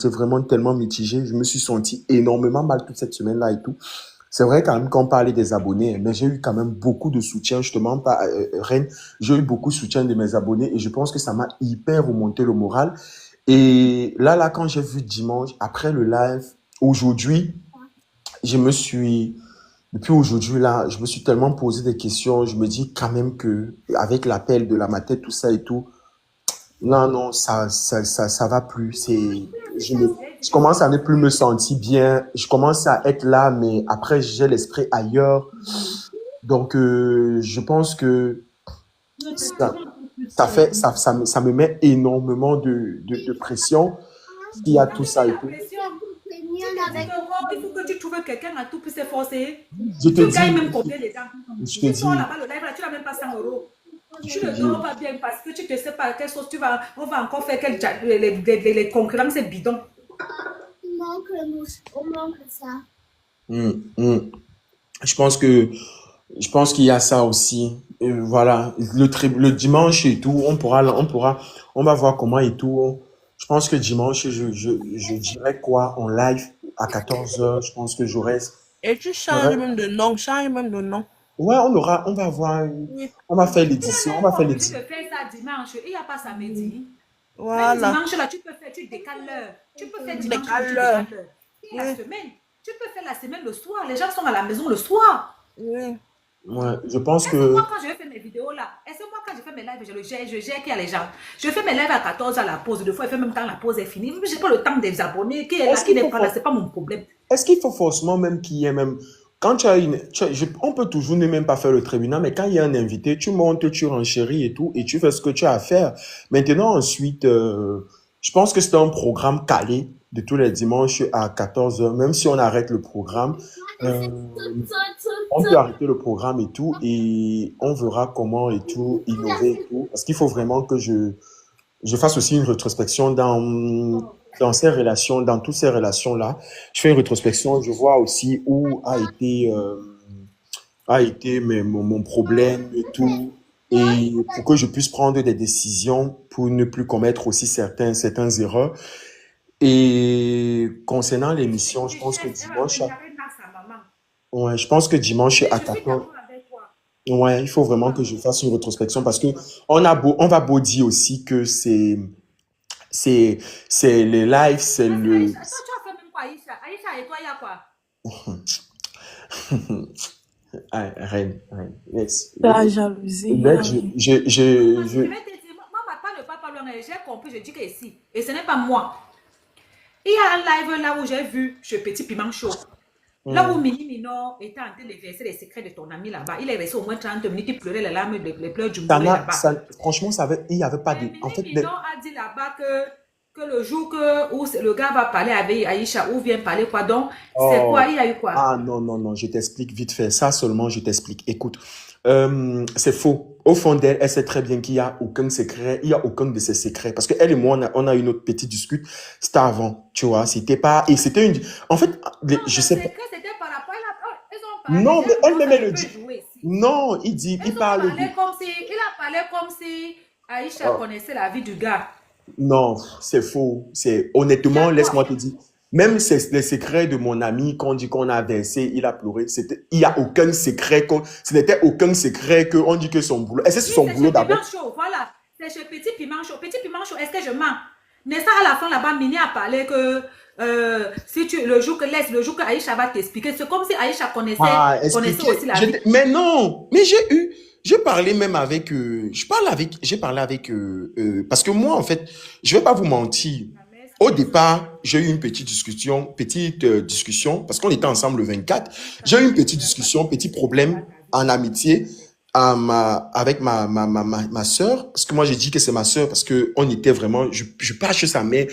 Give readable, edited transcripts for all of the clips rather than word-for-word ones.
C'est vraiment tellement mitigé. Je me suis senti énormément mal toute cette semaine-là et tout. C'est vrai quand même qu'on parlait des abonnés, mais j'ai eu quand même beaucoup de soutien, justement, pas, Reine. J'ai eu beaucoup de soutien de mes abonnés et je pense que ça m'a hyper remonté le moral. Et là, quand j'ai vu dimanche, après le live, aujourd'hui, je me suis, depuis aujourd'hui, là, je me suis tellement posé des questions. Je me dis quand même que, avec l'appel de la matinée, tout ça et tout, non, non, ça va plus. Je commence à ne plus me sentir bien. Je commence à être là, mais après, j'ai l'esprit ailleurs. Donc, je pense que ça, ça me met énormément de pression. Il y a tout Mais ça c'est et la tout. pression. Tu te rends, il faut que tu trouves quelqu'un à tout pour s'efforcer. Je te Tu gagnes dis, même combien de temps? je te Tu sors dis, là-bas, le live, là, tu n'as même pas 100 euros. je Tu te ne dis. dors pas bien parce que tu ne sais pas quelle chose tu vas. On va encore faire les concurrences bidons. Il manque le mousse, on manque ça. Hum, hum. Je pense que Je pense qu'il y a ça aussi. Voilà, le dimanche et tout, on va voir comment et tout. Je pense que dimanche, je dirais quoi en live à 14 heures. Je pense que Et tu changes j'aurais- même de nom, change même de nom. ouais, on va voir, Oui, on va faire Tu n'es l'édition, on va même faire pas obligé l'édition. de faire ça dimanche. Il n'y a pas samedi. Même voilà. dimanche, là, tu peux faire, tu décales l'heure. Tu peux faire dimanche, mais tu Décale-le. décales l'heure. Et la Oui, semaine, tu peux faire la semaine le soir. Les gens sont à la maison le soir. oui. Ouais, je pense Est-ce que moi, que, quand je fais mes vidéos là, est-ce que moi, quand je fais mes lives, je gère qui a les gens. Je fais mes lives à 14 h à la pause. Des fois, je fais même quand la pause est finie. Je n'ai pas le temps des abonnés. Qui est là, est-ce qui qu'il n'est faut, pas là, ce n'est pas mon problème. est-ce qu'il faut forcément même qu'il y ait même, quand tu as on peut toujours ne même pas faire le tribunal, mais quand il y a un invité, tu montes, tu renchéris et tout, et tu fais ce que tu as à faire. Maintenant, ensuite, je pense que c'est un programme calé de tous les dimanches à 14 heures. Même si on arrête le programme, euh, on peut arrêter le programme et tout, et on verra comment et tout, innover et tout. Parce qu'il faut vraiment que je fasse aussi une rétrospection dans ces relations, dans toutes ces relations-là. Je fais une rétrospection, je vois aussi où a été mon problème et tout. Et pour que je puisse prendre des décisions pour ne plus commettre aussi certains erreurs. Et concernant l'émission, je pense que Richesse, elle va dimanche, venir avec sa maman. ouais, je pense que dimanche Oui, à je suis 14, d'accord avec toi. ouais, il faut vraiment que je fasse une rétrospection parce que on va beau dire aussi que c'est, c'est les lives, c'est Parce que le, Aïcha, toi, tu as fait même quoi, Aïcha? Aïcha et toi, il y a quoi? Ah, reine, La jalousie, mec, Henri. Non, parce que je vais te dire, moi, ma part ne parle pas loin. J'ai compris, je dis que ici. Et ce n'est pas moi. Il y a un live là où j'ai vu ce petit piment chaud. Là où hum. Mini Minor était en train de verser les secrets de ton ami là-bas. Il est resté au moins 30 minutes, il pleurait les larmes, les pleurs du bourré là-bas. Franchement, il y avait pas Et de, en Mini fait, Minor a dit là-bas que le jour où le gars va parler avec Aïcha, ou vient parler quoi, donc c'est quoi, oh, il y a eu quoi? ah non, non, non, je t'explique vite fait. Ça seulement, je t'explique. Écoute, c'est faux. Au fond d'elle, elle sait très bien qu'il n'y a aucun secret, il y a aucun de ces secrets. Parce que elle et moi, on a eu notre petite dispute. C'était avant, tu vois. C'était pas, et c'était une, en fait, Non, je le sais pas. secret c'était par rapport à... Ils ont parlé, Non, mais j'aime donc elle-même, ça, elle je le peux dit. jouer ici. Non, il Ils ont parle parlé de, comme si, il a parlé comme si Aïcha oh, connaissait la vie du gars. non, c'est faux. C'est, Il y honnêtement, a laisse-moi quoi? te dire. Même les secrets de mon ami, qu'on dit qu'on a versé, il a pleuré. Il y a aucun secret, ce n'était aucun secret qu'on dit que son boulot. Est-ce que c'est Oui, son c'est boulot chez d'abord? Piment Chaud, voilà. C'est chez Petit Piment Chaud. Petit Piment Chaud, est-ce que je mens? N'est-ce pas à la fin là-bas, Mini a parlé que si tu, le jour que Aïcha va t'expliquer, c'est comme si Aïcha Ah, connaissait aussi expliquer. la vie. Mais non, mais j'ai parlé même avec, j'ai parlé avec, parce que moi, en fait, je vais pas vous mentir. La mère Au stress. départ, j'ai eu une petite discussion, parce qu'on était ensemble le 24. J'ai eu une petite discussion, petit problème en amitié avec ma sœur, parce que moi j'ai dit que c'est ma sœur, parce que on était vraiment, je pars chez sa mère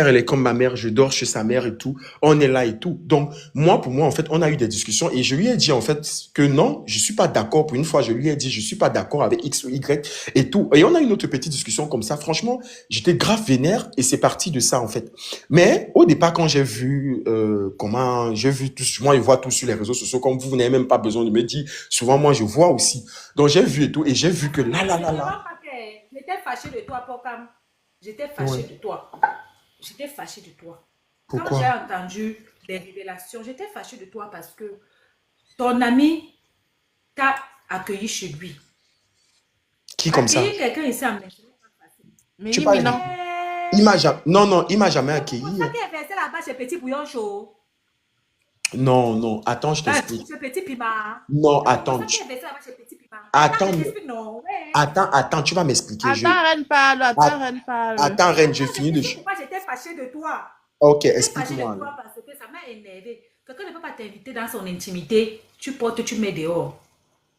elle est comme ma mère, je dors chez sa mère et tout, on est là et tout. Donc, pour moi, en fait, on a eu des discussions et je lui ai dit, en fait, que non, je suis pas d'accord. Pour une fois, je lui ai dit, je suis pas d'accord avec X ou Y et tout. Et on a eu une autre petite discussion comme ça. Franchement, j'étais grave vénère et c'est parti de ça, en fait. Mais au départ, quand j'ai vu j'ai vu tout, moi, je vois tout sur les réseaux sociaux, comme vous n'avez même pas besoin de me dire. Souvent, moi, je vois aussi. Donc, j'ai vu et tout et j'ai vu que Non, ce n'est vraiment pas que j'étais fâchée de toi, Pokam. J'étais Ouais. fâchée de toi. j'étais fâchée de toi. Quand j'ai Pourquoi? entendu les révélations, j'étais fâchée de toi parce que ton ami t'a accueilli chez lui. Qui comme ça? Accueillir quelqu'un ici en Belgique, ce n'est pas facile. Tu Mini parles Mina. de... Il m'a jamais... Non, non, il m'a jamais C'est pour accueilli. ça qu'il est versé là-bas chez Petit Bouillon Chaud. Non, non, attends, je t'explique. Chez Petit Piment. Non, C'est pour attends, ça qu'il est versé là-bas chez Petit Piment. attends, Attends, je t'explique, non. Ouais. attends, tu vas m'expliquer. Attends, Reine parle. Attends, Att- Reine parle. Attends, Reine, je Attends, je finis de... t'explique pourquoi j'étais fâchée de toi. Ok, J'étais fâchée de explique-moi. toi parce que ça m'a énervé. Quelqu'un ne peut pas t'inviter dans son intimité. Tu portes, tu mets dehors.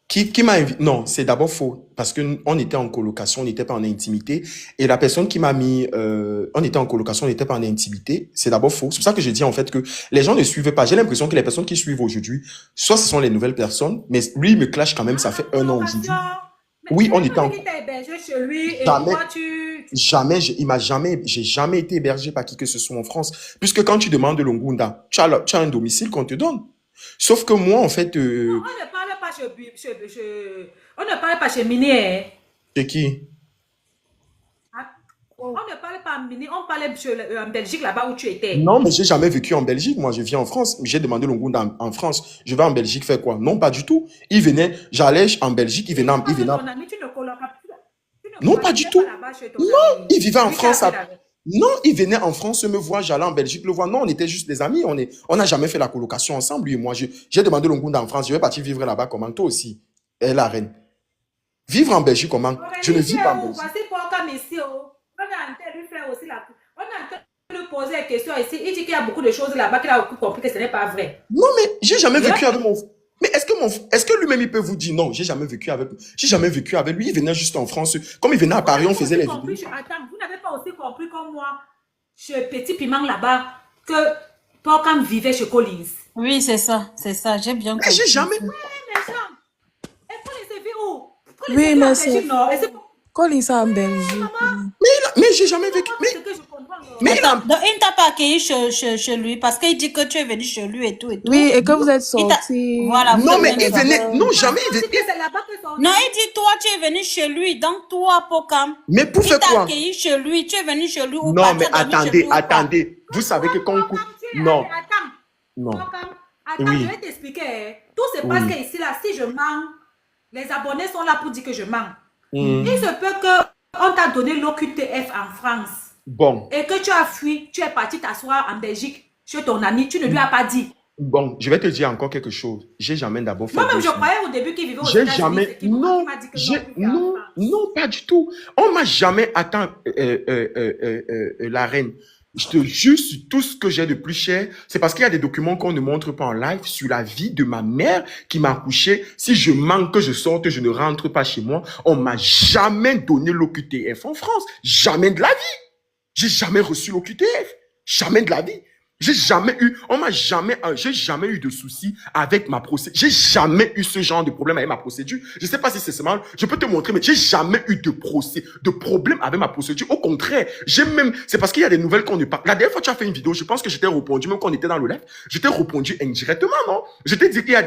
Qui m'a invité? Non, c'est d'abord faux. Parce qu'on était en colocation, on n'était pas en intimité. Et la personne qui m'a mis... on était en colocation, on n'était pas en intimité. C'est d'abord faux. C'est pour ça que j'ai dit en fait que les gens ne suivent pas. J'ai l'impression que les personnes qui suivent aujourd'hui, soit ce sont les nouvelles personnes, mais lui, il me clash quand même, ça fait un an aujourd'hui. Oui, on était en... Il t'a hébergé chez lui et Jamais. toi, tu... Jamais, j'ai jamais été hébergé par qui que ce soit en France. Puisque quand tu demandes de Longunda, tu as un domicile qu'on te donne. Sauf que moi, en fait, On ne parle pas on ne parle pas chez Mini. Hein. c'est qui? On ne parle pas Mini, on parlait en Belgique, là-bas où tu étais. Non, mais j'ai jamais vécu en Belgique. Moi, je vis en France. J'ai demandé Longunda en France. Je vais en Belgique faire quoi? Non, pas du tout. Il venait, j'allais en Belgique, il venait. Ton ami, tu ne coloques pas. Non, pas du tout. Non, il vivait en France. Non, il venait en France me voir, j'allais en Belgique le voir. Non, on était juste des amis. On n'a jamais fait la colocation ensemble, lui et moi. J'ai demandé Longunda en France. Je vais partir vivre là-bas comment? Toi aussi. Et la reine. Vivre en Belgique comment? Je ne vis pas en Belgique. Voici pour comme ici. On est en train de lui faire aussi la... On est en train de lui poser des questions ici. Il dit qu'il y a beaucoup de choses là-bas qu'il a compris que ce n'est pas vrai. Non, mais j'ai jamais vécu avec mon... Mais est-ce que lui-même il peut vous dire non, j'ai jamais vécu avec lui, il venait juste en France. Comme il venait à Paris, on faisait les vidéos. Attends, vous n'avez pas aussi compris comme moi, chez Petit Piment là-bas, que Porcam vivait chez Collins. Oui, c'est ça, j'ai bien compris. Mais j'ai jamais... Oui, mais Jean, et Collins vit où? Oui, mais c'est... Collins en Belgique. Mais j'ai jamais vécu... Mais Attends, donc il ne t'a pas accueilli chez lui parce qu'il dit que tu es venu chez lui et tout et tout. Oui, et que vous êtes sortis. Voilà. non, mais il venait... Non, jamais il venait... Non, il dit toi, tu es venu chez lui. Donc toi, Pokam. Mais pour faire quoi? Il t'a quoi? accueilli chez lui. Tu es venu chez lui ou Non, pas? mais attendez. Vous savez que quand on coupe... Non. Non. Attends, Oui. je vais t'expliquer. Tout se passe que ici, là, si je mens, les abonnés sont là pour dire que je mens. Il se peut qu'on t'a donné l'OQTF en France. Bon. Et que tu as fui, tu es parti t'asseoir en Belgique chez ton ami, tu ne lui as pas dit. Bon, je vais te dire encore quelque chose. J'ai jamais d'abord fait... Moi-même, je croyais au début qu'il vivait aux J'ai États-Unis. jamais... Non, non, pas du tout. On m'a jamais... Attends, la reine. Je te jure sur tout ce que j'ai de plus cher, c'est parce qu'il y a des documents qu'on ne montre pas en live sur la vie de ma mère qui m'a accouché. Si je manque, que je sorte, je ne rentre pas chez moi. On m'a jamais donné l'OQTF en France. Jamais de la vie. J'ai jamais reçu l'OQTF. Jamais de la vie. J'ai jamais eu de soucis avec ma procédure. J'ai jamais eu ce genre de problème avec ma procédure. Je sais pas si c'est mal. Je peux te montrer, mais j'ai jamais eu de problème avec ma procédure. Au contraire, c'est parce qu'il y a des nouvelles qu'on ne parle. La dernière fois, tu as fait une vidéo, je pense que j'étais répondu, même quand on était dans le live, j'étais répondu indirectement, non? Je t'ai dit qu'il y a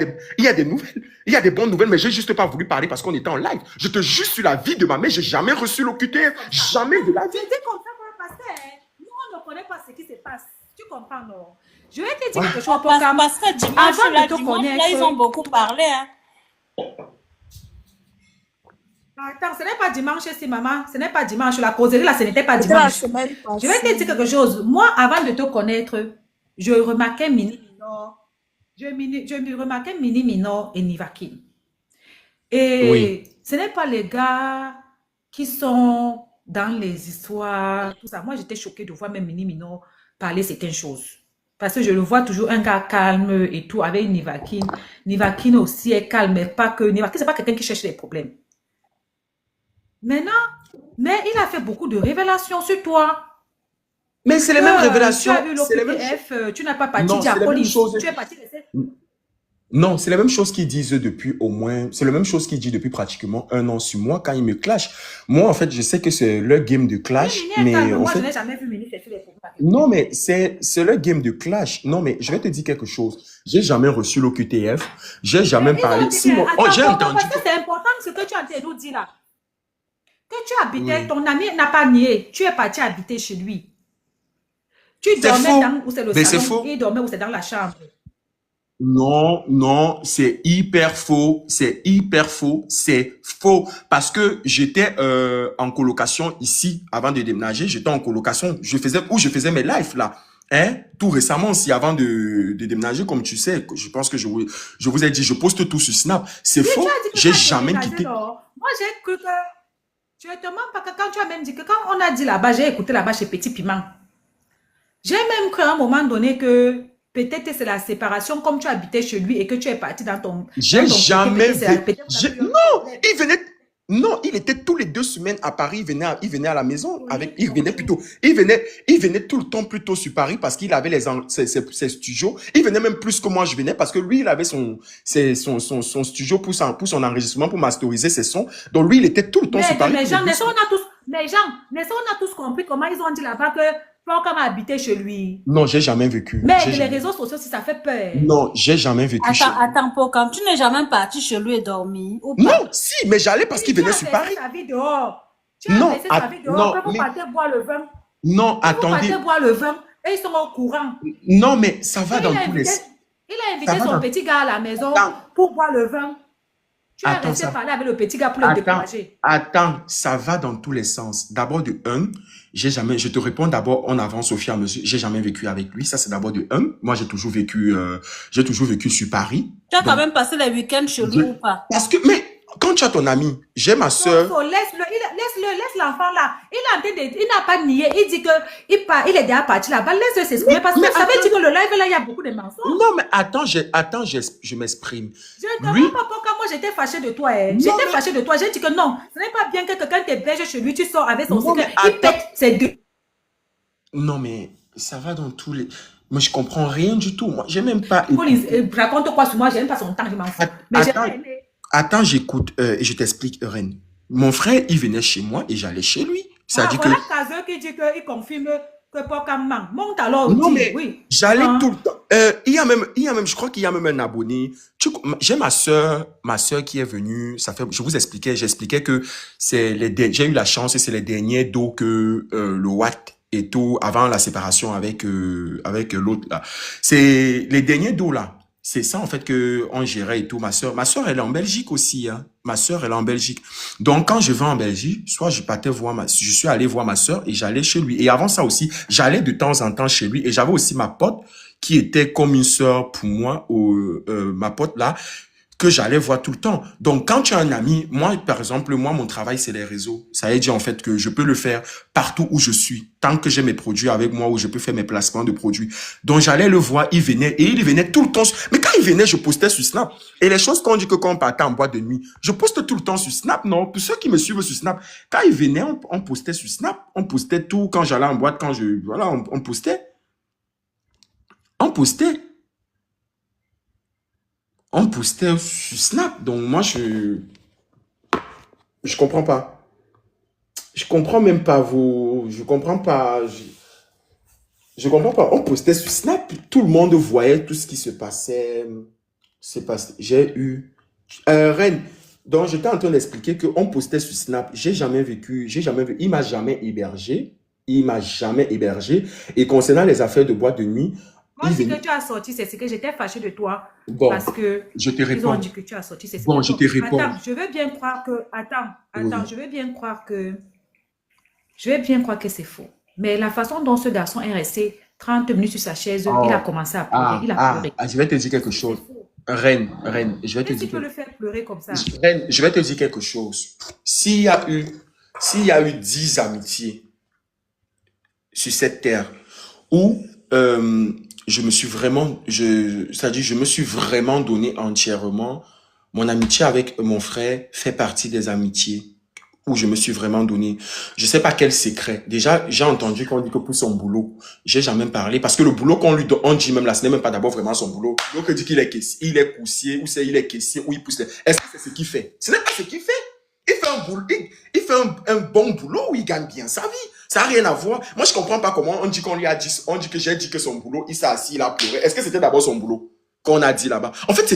des nouvelles. Il y a des bonnes nouvelles, mais j'ai juste pas voulu parler parce qu'on était en live. Je te jure sur la vie de ma mère, j'ai jamais reçu l'OQTF. Jamais de la vie. C'était comme ça qu'on a passé. Nous, on ne connaît pas ce qui se passe. Tu comprends, non? Je vais te dire quelque chose. Parce que dimanche, là, ils ont beaucoup parlé. Hein. Attends, ce n'est pas dimanche, si maman. Ce n'est pas dimanche. La causerie, là, ce n'était pas dimanche. Je vais te dire quelque chose. Moi, avant de te connaître, je remarquais Mini Minor. Je remarquais Mini Minor et Nivakin. Et oui. Ce n'est pas les gars qui sont dans les histoires, tout ça. Moi, j'étais choquée de voir même Mini Minor parler certaines choses. Parce que je le vois toujours un gars calme et tout, avec Nivakin. Nivakin aussi est calme, mais pas que... Nivakin, c'est pas quelqu'un qui cherche les problèmes. Maintenant, mais il a fait beaucoup de révélations sur toi. Mais c'est les mêmes révélations. Tu as eu l'OQTF, tu n'as pas parti diaconie. Tu es parti laisser... Non, c'est la même chose qu'ils disent depuis au moins... C'est la même chose qu'ils disent depuis pratiquement un an sur moi quand ils me clashent. Moi, en fait, je sais que c'est leur game de clash. Mais en moi, fait... je n'ai jamais vu Mini chercher les problèmes. Non, mais c'est leur game de clash. Non, mais je vais te dire quelque chose. J'ai jamais reçu l'OQTF. J'ai jamais parlé... Si j'ai entendu... Parce que c'est important ce que tu as dit, nous dit là. Que tu habitais, ton ami n'a pas nié. Tu es parti habiter chez lui. Tu C'est dormais faux. dans où c'est le Mais c'est salon faux. et il dormait où c'est dans la chambre. Non, non, c'est hyper faux. C'est hyper faux. C'est faux. Parce que j'étais en colocation ici avant de déménager. J'étais en colocation. Je faisais mes lives là. Hein? Tout récemment aussi, avant de déménager, comme tu sais, je pense que je vous ai dit, je poste tout sur Snap. C'est Oui, tu faux. as dit que J'ai quand tu as jamais déménagé, quitté. non. Moi, j'ai cru que... Tu ne te mens pas que quand tu as même dit que quand on a dit là-bas, j'ai écouté là-bas chez Petit Piment. J'ai même cru à un moment donné que peut-être c'est la séparation, comme tu habitais chez lui et que tu es parti dans ton J'ai côté, jamais peut-être c'est vu. peut-être vous avez eu un Non, problème. il venait. Non, il était tous les 2 semaines à Paris. Il venait à la maison avec. Oui, Il venait tout le temps plutôt sur Paris parce qu'il avait ses studios. Il venait même plus que moi je venais parce que lui il avait son studio pour son enregistrement pour masteriser ses sons. Donc lui il était tout le temps sur Paris. Mais Jean, on a tous compris comment ils ont dit là-bas que Pocam habitait chez lui. Non, j'ai jamais vécu. Mais J'ai les jamais- réseaux sociaux, si ça fait peur. Non, j'ai jamais vécu chez lui. Attends, Pocam, tu n'es jamais parti chez lui et dormi ou pas? Non, si, mais j'allais parce qu'il Tu venait as sur laissé Paris. sa vie dehors. Tu as Non, laissé sa vie dehors non, que vous mais partez boire le vin. non, Vous attendez. partez boire le vin et ils sont au courant. Non, mais ça va Et dans tous les. il a invité Ça va son dans- petit gars à la maison Attends. pour boire le vin. Tu es Attends, resté ça- parler avec le petit gars pour le décourager. Attends, ça va dans tous les sens. D'abord de un, je te réponds d'abord en avance au fur et à mesure. J'ai jamais vécu avec lui. Ça, c'est d'abord de un. Moi, j'ai toujours vécu sur Paris. Tu as quand Donc, même passé les week-ends chez lui ou pas? parce que, mais, quand tu as ton ami, j'ai ma soeur. Laisse l'enfant là. Il n'a pas nié. Il dit que il est déjà parti là-bas. Laisse-le s'exprimer parce que mais ça veut dire que le live là, il y a beaucoup de mensonges. Non, mais attends, je m'exprime. Je ne te Lui- mens pas pourquoi moi j'étais fâchée de toi. Non, J'étais mais- fâchée de toi. J'ai dit que non, ce n'est pas bien que quelqu'un t'héberge chez lui, tu sors avec son Non, secret. mais Il attends. pète ses deux. Non, mais ça va dans tous les. Moi, je comprends rien du tout. Moi, j'ai même pas. Raconte quoi sur moi, j'aime pas son temps, je m'en fous. Mais j'ai Attends. pas aimé. Attends, j'écoute et je t'explique, Ren. Mon frère, il venait chez moi et j'allais chez lui. Ça dit que Voilà Kazeux qui dit qu'il confirme que Pocam ment. Monte alors, non dis, mais oui. j'allais Hein? tout le temps. Il y a même, je crois qu'il y a même un abonné. J'ai ma sœur qui est venue. J'expliquais que j'ai eu la chance et c'est les derniers dos que le Watt et tout avant la séparation avec l'autre là. C'est les derniers dos là. C'est ça, en fait, que on gérait et tout. Ma sœur, elle est en Belgique aussi, hein. Ma sœur, elle est en Belgique. Donc, quand je vais en Belgique, soit je suis allé voir ma sœur et j'allais chez lui. Et avant ça aussi, j'allais de temps en temps chez lui. Et j'avais aussi ma pote qui était comme une sœur pour moi, ma pote là, que j'allais voir tout le temps. Donc, quand tu as un ami, moi, par exemple, mon travail, c'est les réseaux. Ça veut dire, en fait, que je peux le faire partout où je suis, tant que j'ai mes produits avec moi, où je peux faire mes placements de produits. Donc, j'allais le voir, il venait tout le temps. Mais quand il venait, je postais sur Snap. Et les choses qu'on dit que quand on partait en boîte de nuit, je poste tout le temps sur Snap, non? Pour ceux qui me suivent sur Snap, quand il venait, on postait sur Snap. On postait tout. Quand j'allais en boîte, on postait. On postait. On postait sur Snap. Donc, moi, je comprends pas. Je comprends même pas je comprends pas. Je comprends pas. On postait sur Snap. Tout le monde voyait tout ce qui se passait. J'ai eu, Ren. Donc, j'étais en train d'expliquer qu'on postait sur Snap. Il m'a jamais hébergé. Et concernant les affaires de boîte de nuit, Moi, ce que tu as sorti, c'est ce que j'étais fâchée de toi. bon, Parce que je te ils ont réponds. dit que tu as sorti. C'est ce Bon, que- je te réponds. Attends, je veux bien croire que. Attends, Oui. je veux bien croire que. Je veux bien croire que c'est faux. Mais la façon dont ce garçon est resté 30 minutes sur sa chaise, Oh. il a commencé à pleurer. Il a pleuré. Je vais te dire quelque chose. C'est faux. Reine, je vais te Qu'est-ce qui dire peut le faire pleurer comme ça? Reine, je vais te dire quelque chose. S'il y a eu 10 amitiés sur cette terre où je me suis vraiment donné entièrement, mon amitié avec mon frère fait partie des amitiés où je me suis vraiment donné. Je sais pas quel secret. Déjà, j'ai entendu qu'on dit que pour son boulot, j'ai jamais parlé parce que le boulot qu'on lui donne, on dit même là, ce n'est même pas d'abord vraiment son boulot. Donc, il dit qu'il est caissier, il est coussier, ou c'est il est caissier, ou il pousse les... Est-ce que c'est ce qu'il fait? Ce n'est pas ce qu'il fait. Il fait un boulot, il fait un bon boulot où il gagne bien sa vie. Ça n'a rien à voir. Moi, je comprends pas comment on dit j'ai dit que son boulot, il s'est assis, il a pleuré. Est-ce que c'était d'abord son boulot qu'on a dit là-bas? En fait, je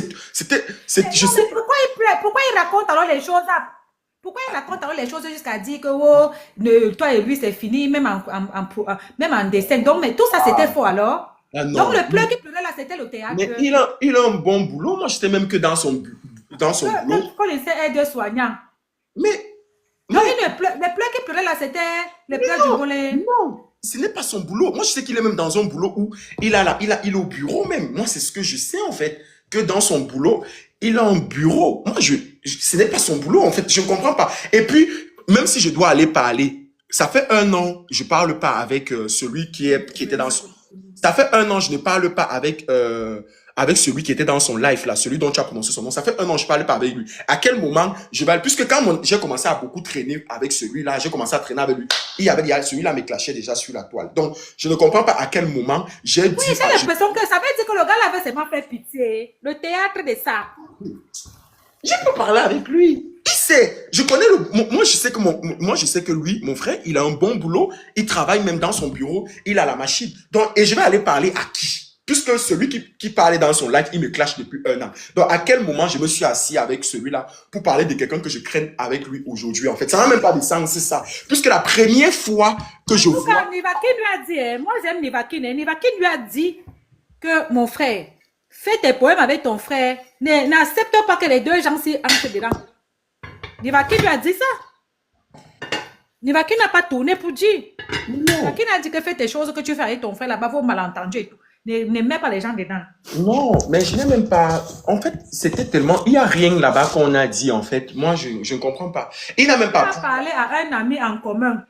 sais. Pourquoi il pleure? Pourquoi il raconte alors les choses là? Pourquoi il raconte alors les choses jusqu'à dire que oh, toi et lui c'est fini, même même en dessin. Donc, mais tout ça c'était faux alors. Ah Donc, non. le pleur qui pleurait là, c'était le théâtre. Mais il a un bon boulot. Moi, j'étais même que dans son boulot. Qu'on essaie aide-soignant. Mais, Donc, les pleurs qui pleuraient là, c'était les pleurs du volet. non, ce n'est pas son boulot. Moi, je sais qu'il est même dans un boulot où il est au bureau même. Moi, c'est ce que je sais en fait, que dans son boulot, il a un bureau. Moi, ce n'est pas son boulot en fait. Je ne comprends pas. Et puis, même si je dois aller parler, ça fait 1 an, je parle pas avec celui qui était dans son. Ça fait 1 an, je ne parle pas avec celui qui était dans son live là, celui dont tu as prononcé son nom. Ça fait 1 an, je ne parle pas avec lui. À quel moment je vais, puisque quand j'ai commencé à beaucoup traîner avec celui-là, j'ai commencé à traîner avec lui. Celui-là me clashait déjà sur la toile. Donc, je ne comprends pas à quel moment j'ai dit. Oui, j'ai l'impression que ça veut dire que le gars là avait seulement fait pitié. Le théâtre de ça. Je peux parler avec lui. Il sait. Je connais moi, je sais que lui, mon frère, il a un bon boulot. Il travaille même dans son bureau. Il a la machine. Donc, et je vais aller parler à qui? Puisque celui qui parlait dans son live, il me clash depuis 1 an. Donc, à quel moment je me suis assis avec celui-là pour parler de quelqu'un que je craigne avec lui aujourd'hui? En fait, ça n'a même pas de sens, c'est ça. Puisque la première fois que je vois... Nivakin lui a dit, moi j'aime Nivakin. Nivakin lui a dit que mon frère, fais tes poèmes avec ton frère. N'accepte pas que les deux gens s'y entrent dedans. Nivakin lui a dit ça. Nivakin n'a pas tourné pour dire. Nivakin a dit que fais tes choses que tu fais avec ton frère là-bas, vos malentendus et tout. Ne mets pas les gens dedans. Non, mais je n'ai même pas... En fait, c'était tellement... Il n'y a rien là-bas qu'on a dit, en fait. Moi, je ne comprends pas. Il n'a même pas... Il a parlé à un ami en commun.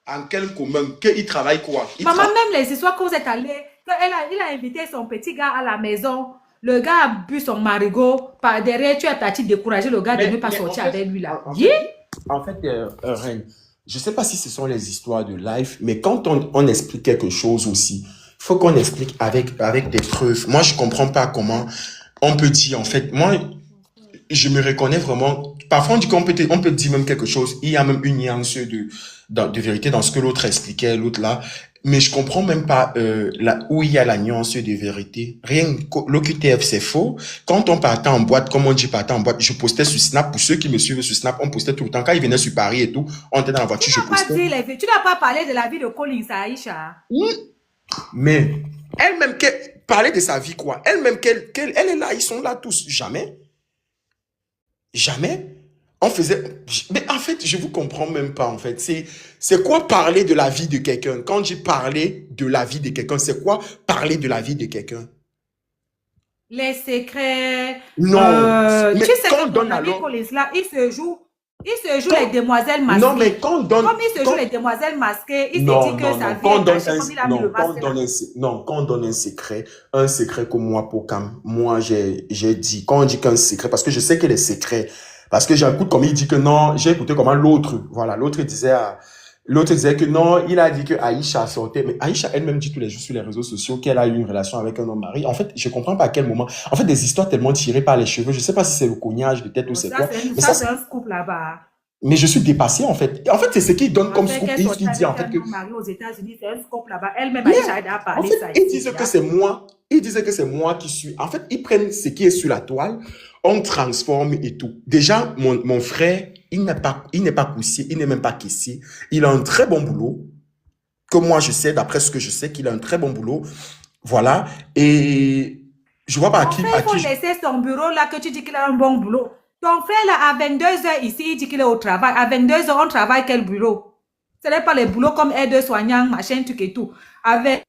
En quel commun? Qu'il travaille quoi? Maman, même les histoires que vous êtes allés, il a invité son petit gars à la maison. Le gars a bu son marigot. Par derrière, tu es parti décourager le gars de ne pas sortir avec lui là. En fait, Reine, je ne sais pas si ce sont les histoires de life, mais quand on explique quelque chose aussi, il faut qu'on explique avec des preuves. Moi, je ne comprends pas comment on peut dire, en fait, moi, je me reconnais vraiment. Parfois, on dit qu'on peut dire même quelque chose. Il y a même une nuance de vérité dans ce que l'autre expliquait, l'autre là. Mais je comprends même pas où il y a la nuance de vérité. Rien, l'OQTF, c'est faux. Quand on partait en boîte, comme on dit partait en boîte, je postais sur Snap. Pour ceux qui me suivent sur Snap, on postait tout le temps. Quand ils venaient sur Paris et tout, on était dans la voiture, je postais. Tu n'as pas parlé de la vie de Collins, Aïcha. Mais elle-même, parler de sa vie, quoi. Elle-même, elle est là, ils sont là tous. Jamais. Jamais. On faisait... Mais en fait, je vous comprends même pas, en fait. C'est quoi parler de la vie de quelqu'un? Quand j'ai parlé de la vie de quelqu'un, c'est quoi parler de la vie de quelqu'un? Les secrets. Non. Mais tu sais que ton ami Collins, là, il se joue les demoiselles masquées. Non, mais quand on donne... Comme il se joue les demoiselles masquées, il se dit que sa vie est cachée comme il a mis le masque. Non, quand on donne un secret comme moi, pour Cam, moi, j'ai dit, quand on dit qu'un secret, parce que je sais que les secrets, parce que j'écoute comme il dit que non, j'ai écouté comment l'autre, voilà, l'autre disait que non, il a dit que Aïcha sortait, mais Aïcha elle-même dit tous les jours sur les réseaux sociaux qu'elle a eu une relation avec un homme marié. En fait, je comprends pas à quel moment. En fait, des histoires tellement tirées par les cheveux, je sais pas si c'est le cognage de tête ou c'est quoi. Ça, c'est un scoop là-bas. Mais je suis dépassé, en fait. En fait, c'est ce qu'il donne comme scoop. Il dit, en fait, que... aux États-Unis, c'est un scoop là-bas. Elle-même, Aïcha, a parlé en fait, ça. Ils disent que c'est moi. Ils disent que c'est moi qui suis. En fait, ils prennent ce qui est sur la toile, on transforme et tout. Déjà, mon frère, il n'est pas poussier, il n'est même pas caissier. Il a un très bon boulot. Que moi, je sais, d'après ce que je sais, qu'il a un très bon boulot. Voilà. Et je vois pas à qui. Il faut laisser son bureau là, que tu dis qu'il a un bon boulot. Ton frère, là, à 22h ici, il dit qu'il est au travail. À 22h, on travaille quel bureau? Ce n'est pas les boulots comme aide-soignant, machin, truc et tout. Avec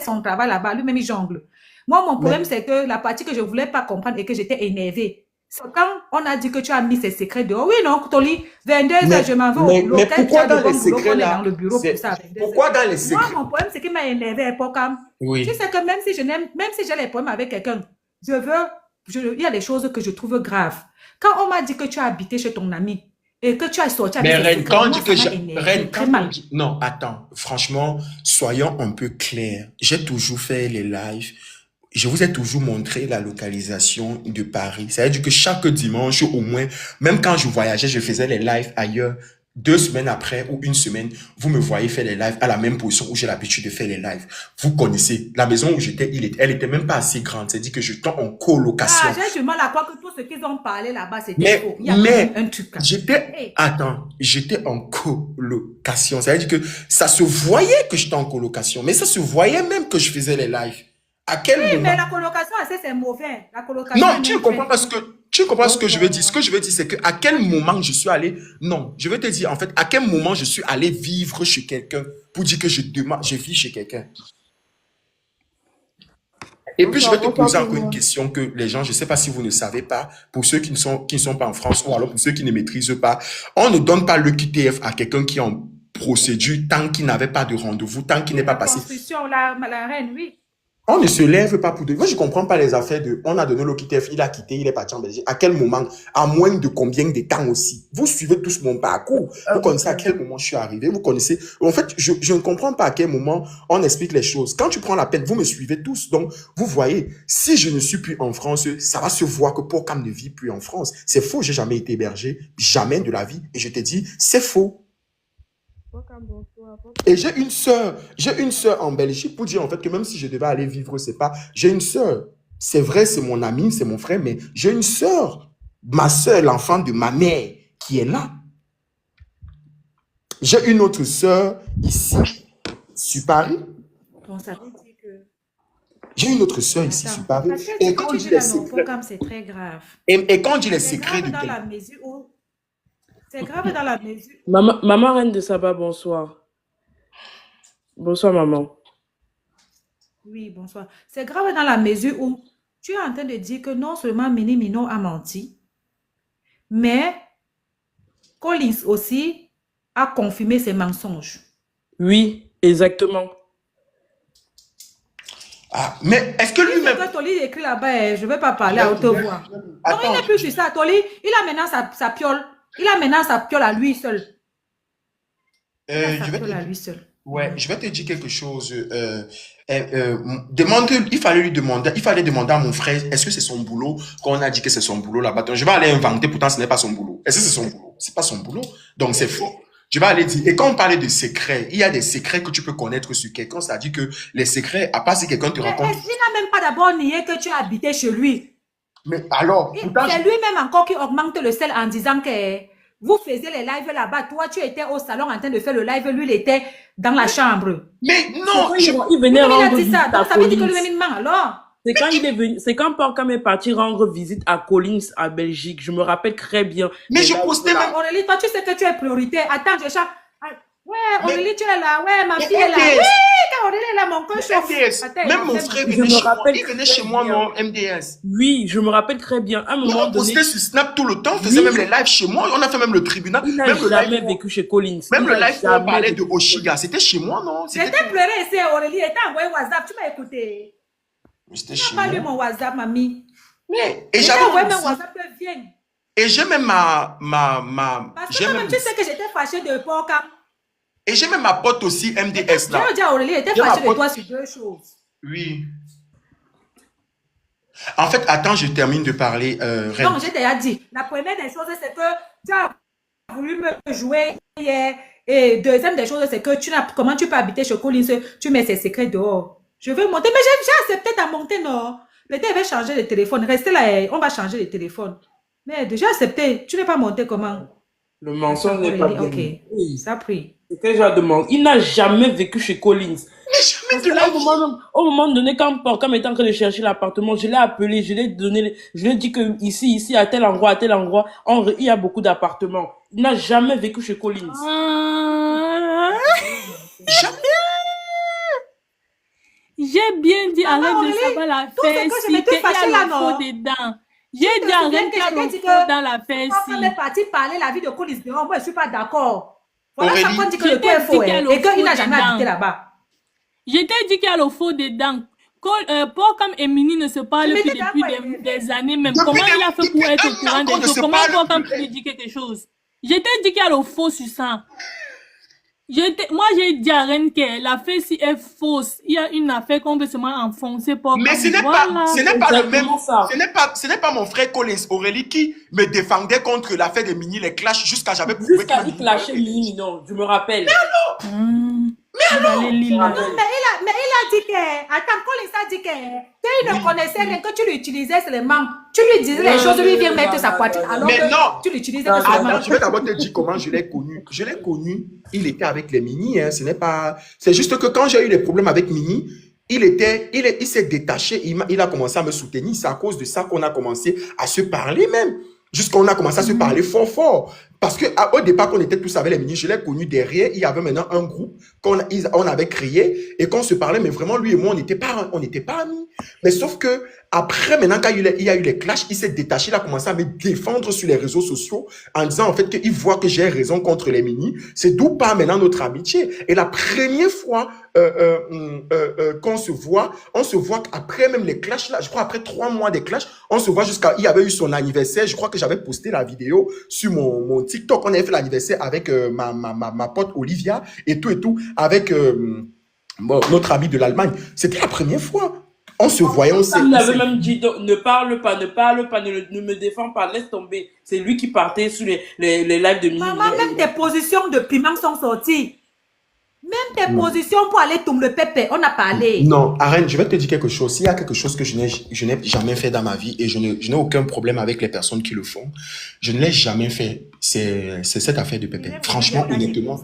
son travail là-bas, lui-même, il jongle. Moi, mon problème, c'est que la partie que je ne voulais pas comprendre et que j'étais énervée, c'est quand on a dit que tu as mis ces secrets dehors. Oui, non, Toli, 22h, je m'en vais au boulot. Mais pourquoi dans les secrets là? Dans le bureau pour ça, pourquoi dans les secrets? Moi, mon problème, c'est qu'il m'a énervé à l'époque. Oui. Tu sais que même si j'ai les problèmes avec quelqu'un, il y a des choses que je trouve graves. Quand on m'a dit que tu as habité chez ton ami et que tu as sorti avec mais Reine, quand on dit que non, attends, franchement, soyons un peu clairs. J'ai toujours fait les lives. Je vous ai toujours montré la localisation de Paris. Ça veut dire que chaque dimanche, au moins, même quand je voyageais, je faisais les lives ailleurs. 2 semaines après ou une semaine, vous me voyez faire les lives à la même position où j'ai l'habitude de faire les lives. Vous connaissez, la maison où j'étais, elle était même pas assez grande. C'est-à-dire que j'étais en colocation. Ah, j'ai du mal à croire que tout ce qu'ils ont parlé là-bas, c'était faux. Il y a quand Mais même un truc. j'étais, attends, j'étais en colocation. C'est-à-dire que ça se voyait que j'étais en colocation, mais ça se voyait même que je faisais les lives. À quel Oui, moment? mais la colocation, c'est mauvais. La colocation Non, est tu ne même comprends très- pas tu comprends ce que je veux dire. Ce que je veux dire, c'est que à quel moment je suis allé, non, je vais te dire, en fait, à quel moment je suis allé vivre chez quelqu'un pour dire que je vis chez quelqu'un. Et puis, je vais te poser encore une question que les gens, je ne sais pas si vous ne savez pas, pour ceux qui ne sont pas en France ou alors pour ceux qui ne maîtrisent pas, on ne donne pas le QTF à quelqu'un qui est en procédure tant qu'il n'avait pas de rendez-vous, tant qu'il n'est pas La passé. construction, la reine, oui. On ne se lève pas pour de... Moi, je comprends pas les affaires de... On a donné le QTF, il a quitté, il est parti en Belgique. À quel moment? À moins de combien de temps aussi? Vous suivez tous mon parcours. Vous connaissez à quel moment je suis arrivé. Vous connaissez... En fait, je ne comprends pas à quel moment on explique les choses. Quand tu prends la peine, vous me suivez tous. Donc, vous voyez, si je ne suis plus en France, ça va se voir que Pawcam ne vit plus en France. C'est faux, j'ai jamais été hébergé. Jamais de la vie. Et je te dis, c'est faux. Et j'ai une sœur en Belgique pour dire en fait que même si je devais aller vivre, c'est pas, j'ai une sœur. C'est vrai, c'est mon ami, c'est mon frère, mais j'ai une sœur, ma sœur, l'enfant de ma mère, qui est là. J'ai une autre sœur ici, sur Paris. Bon, ça veut dire que... J'ai une autre sœur ici, Attends, sur Paris. parce que Et quand quand tu je dis dis les la secrets, non-Pawcam, c'est très grave. et quand je dis les C'est secrets grave de dans la quelqu'un, mesure où... C'est grave dans la mesure... Maman Reine de Saba, bonsoir. Bonsoir, maman. Oui, bonsoir. C'est grave dans la mesure où tu es en train de dire que non seulement Mini Mino a menti, mais Collins aussi a confirmé ses mensonges. Oui, exactement. ah, mais est-ce que C'est lui-même, que Toli écrit là-bas, je ne vais pas parler à haute voix. Non, il attends, n'est plus sur ça. Toli, il a maintenant sa piole. Il a maintenant sa piole à lui seul. Il a sa je vais piole à te lui seul. Ouais, je vais te dire quelque chose. Il fallait demander à mon frère, est-ce que c'est son boulot? Quand on a dit que c'est son boulot là-bas, donc je vais aller inventer, pourtant ce n'est pas son boulot. Est-ce que c'est son boulot? C'est pas son boulot, donc c'est faux. Je vais aller dire, et quand on parlait de secrets, il y a des secrets que tu peux connaître sur quelqu'un, c'est-à-dire que les secrets, à part si quelqu'un te Mais raconte, il n'a même pas d'abord nié que tu as habité chez lui. mais alors, pourtant, C'est lui-même encore qui augmente le sel en disant que vous faisiez les lives là-bas. Toi, tu étais au salon en train de faire le live. Lui, il était dans la chambre. mais non, Il venait Il a rendre dit visite ça. à Donc, ça veut dire que Collins. lui-même il ment. Alors, C'est quand il est venu, c'est quand Pawcam est parti rendre visite à Collins à Belgique. Je me rappelle très bien. mais je postais même, Aurélie, toi, tu sais que tu es prioritaire. Attends, je cherche. Ouais, Aurélie, tu es là. Ouais, ma mais fille est là. MDS. Oui, quand Aurélie est là, mon cœur chauffe. MDS, Attends, même mon c'est frère bon. Je venait me chez moi, rappelle il venait très chez moi, bien. non, MDS. Oui, je me rappelle très bien. À un Nous, moment on donné, postait sur Snap tout le temps, on faisait Oui. même les lives chez moi, on a fait même le tribunal, il n'a même le jamais live, vécu chez Collins. même Il le n'a live où on jamais parlait vécu de Oshiga, c'était chez moi, non? J'étais pleurée ici, Aurélie. Elle t'a envoyé WhatsApp. Tu m'as écouté. C'était Tu chez n'as pas lu moi. mon WhatsApp, mamie. Mais, et Elle j'avais t'a envoyé aussi- mon WhatsApp que vienne. et j'ai même Parce que j'ai toi-même, même, tu sais que j'étais fâchée de Pawcam. et j'ai même ma pote aussi, MDS, Je là. veux dire à Aurélie, elle était J'ai ma fâchée de pote- toi sur deux choses. Oui. En fait, attends, je termine de parler, Reine. Non, j'ai déjà dit. La première des choses, c'est que tu as voulu me jouer hier. Et deuxième des choses, c'est que comment tu peux habiter chez Collins, tu mets ses secrets dehors. Je veux monter, mais j'ai accepté ta montée, non. Peut-être elle va changer le téléphone. Restez là, on va changer le téléphone. Mais déjà accepté, tu n'es pas monté comment? Le mensonge n'est pas bien. Ok, Oui. ça a pris. C'est que je demande. Il n'a jamais vécu chez Collins. Mais jamais de la vie. Au moment donné, quand Pawcam était en train de chercher l'appartement, je l'ai appelé, je lui ai dit que ici, à tel endroit, il y a beaucoup d'appartements. Il n'a jamais vécu chez Collins. Jamais. J'ai bien dit Maman, arrête de Aurélie, savoir tout ce l'affaire que je si m'étais qu'il y fâchée a là, le non? faux dedans. J'ai Tu te dit souviens arrête que qu'il y a j'étais le dit faux que dans l'affaire Pawcam si. est parti parler la vie de Collins dehors. Moi, je ne suis pas d'accord. Voilà Aurélie, ça qu'on dit que le je tout est t'ai faux dit qu'il y a hein, le et qu'il n'a faux jamais dedans. habité là-bas. Je t'ai dit qu'il y a le faux dedans. Pawcam et Mini ne se parlent Je plus m'étais depuis d'accord avec des années même. Depuis Comment il a fait pour être au depuis courant un an qu'on des ne choses? se Comment parle Pawcam plus. peut lui dire quelque chose? Je t'ai dit qu'il y a le faux sur ça. Moi, j'ai dit à Reine que l'affaire si est fausse. Il y a une affaire qu'on veut seulement enfoncer pour Mais ce n'est voilà. pas le même. Exactement ça. Ce n'est pas mon frère Collins Aurélie qui me défendait contre l'affaire de Mini, les clashs, jusqu'à j'avais prouvé Jusqu'à qu'il il clashait Mini, non, je me rappelle. Allez, Lila. Non, mais il a dit que... Attends, Collins a dit que... qu'il ne connaissait rien, que tu l'utilisais seulement. Tu lui disais les choses, lui vient mettre sa poitrine, alors Mais que non. tu l'utilisais Non, que seulement. Attends, je vais d'abord te dire comment je l'ai connu. Je l'ai connu, il était avec les Mini, hein, ce n'est pas... C'est juste que quand j'ai eu des problèmes avec Mini, il s'est détaché, il a commencé à me soutenir. C'est à cause de ça qu'on a commencé à se parler même. Jusqu'on a commencé à se parler fort, fort. Parce que au départ, qu'on était tous avec les Mini, je l'ai connu derrière. Il y avait maintenant un groupe on avait créé et qu'on se parlait, mais vraiment, lui et moi, on n'était pas amis. Mais sauf que après, maintenant, quand il y a eu les clashs, il s'est détaché, il a commencé à me défendre sur les réseaux sociaux en disant en fait qu'il voit que j'ai raison contre les Mini. C'est d'où part maintenant notre amitié. Et la première fois qu'on se voit, on se voit après même les clashs, là, je crois après 3 mois des clashs, on se voit il y avait eu son anniversaire, je crois que j'avais posté la vidéo sur mon TikTok, on avait fait l'anniversaire avec ma pote Olivia et tout, avec notre ami de l'Allemagne. C'était la première fois. On se voyait, on s'est... Il avait même dit, ne parle pas, ne me défends pas, laisse tomber. C'est lui qui partait sur les lives de Mini. Maman, même tes positions de piment sont sorties. Même tes positions pour aller tomber le pépé, on a parlé. Non, Arène, je vais te dire quelque chose. S'il y a quelque chose que je n'ai jamais fait dans ma vie et je n'ai aucun problème avec les personnes qui le font, je ne l'ai jamais fait. C'est cette affaire de pépé. Franchement, honnêtement.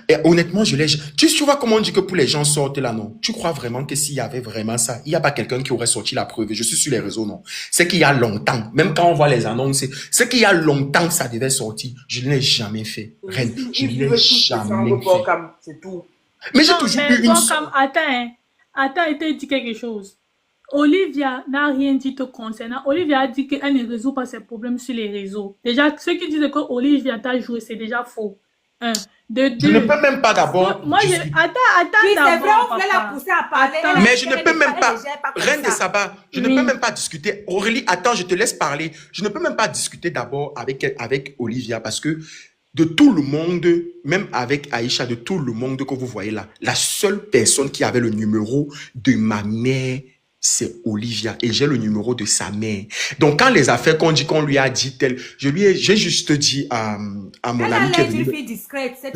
Et honnêtement, tu vois comment on dit que pour les gens sortent là, non? Tu crois vraiment que s'il y avait vraiment ça, il n'y a pas quelqu'un qui aurait sorti la preuve? Je suis sur les réseaux, non? C'est qu'il y a longtemps, même quand on voit les annonces, c'est qu'il y a longtemps que ça devait sortir. Je ne l'ai jamais fait. Reine, je ne l'ai jamais fait. C'est tout. Mais j'ai toujours eu une... Attends, il t'a dit quelque chose. Olivia n'a rien dit te concernant. Olivia a dit qu'elle ne résout pas ses problèmes sur les réseaux. Déjà, ceux qui disent que Olivia t'a joué, c'est déjà faux. Je ne peux même pas d'abord... Attends, Oui, c'est vrai, on voulait la pousser à parler. Mais je ne peux même pas... Reine de Saba, je ne peux même pas discuter. Aurélie, attends, je te laisse parler. Je ne peux même pas discuter d'abord avec Olivia parce que de tout le monde, même avec Aïcha, de tout le monde que vous voyez là, la seule personne qui avait le numéro de ma mère, c'est Olivia. Et j'ai le numéro de sa mère. Donc, quand les affaires qu'on lui a dit tel, j'ai juste dit à mon ami qui est venu...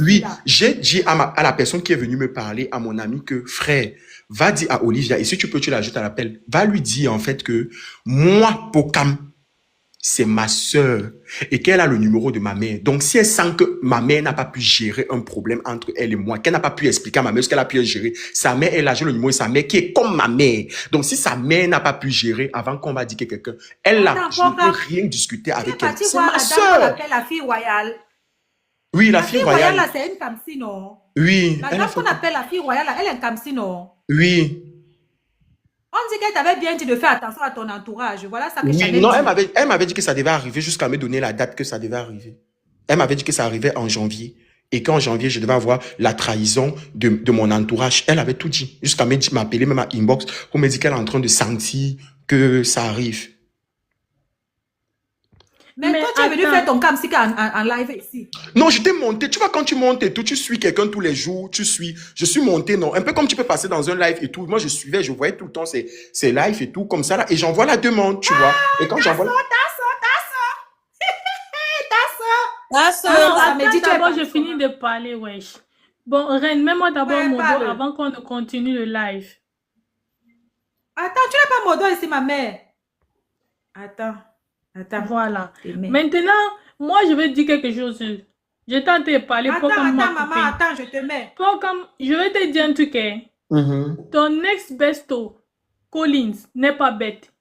Oui, j'ai dit à la personne qui est venue me parler, à mon ami, que frère, va dire à Olivia, et si tu peux, tu l'ajoutes à l'appel, va lui dire en fait que moi, Pokam, c'est ma sœur et qu'elle a le numéro de ma mère. Donc, si elle sent que ma mère n'a pas pu gérer un problème entre elle et moi, qu'elle n'a pas pu expliquer à ma mère ce qu'elle a pu gérer, sa mère, elle a le numéro de sa mère qui est comme ma mère. Donc, si sa mère n'a pas pu gérer avant qu'on va dire que quelqu'un, elle a, je ne peux rien discuter avec elle. C'est ma sœur. La fille royale. Oui, la fille royale. Là, c'est une Kamsi, non? Oui. La dame qu'on appelle la fille royale, elle est une Kamsi, non? Oui. On dit qu'elle t'avait bien dit de faire attention à ton entourage. Voilà ça que oui, non, elle m'avait dit que ça devait arriver jusqu'à me donner la date que ça devait arriver. Elle m'avait dit que ça arrivait en janvier. Et qu'en janvier, je devais avoir la trahison de mon entourage. Elle avait tout dit. Jusqu'à m'appeler même à inbox pour me dire qu'elle est en train de sentir que ça arrive. Mais toi, tu es venu faire ton Kamsika en live ici. Non, je t'ai monté. Tu vois, quand tu montes et tout, tu suis quelqu'un tous les jours, tu suis. Je suis monté, non. Un peu comme tu peux passer dans un live et tout. Moi, je suivais, je voyais tout le temps ces lives et tout, comme ça, là. Et j'envoie la demande, tu vois. Et quand j'envoie... D'abord, je finis de parler, wesh. Bon, Reine, mets-moi d'abord mon dos avant qu'on ne continue le live. Attends, tu n'as pas mon dos ici, ma mère. Attends. Voilà. Maintenant, moi, je vais dire quelque chose. Je t'entends te parler. Attends, maman, attends, je te mets. Je vais te dire un truc. Ton ex-besto, Collins, n'est pas bête.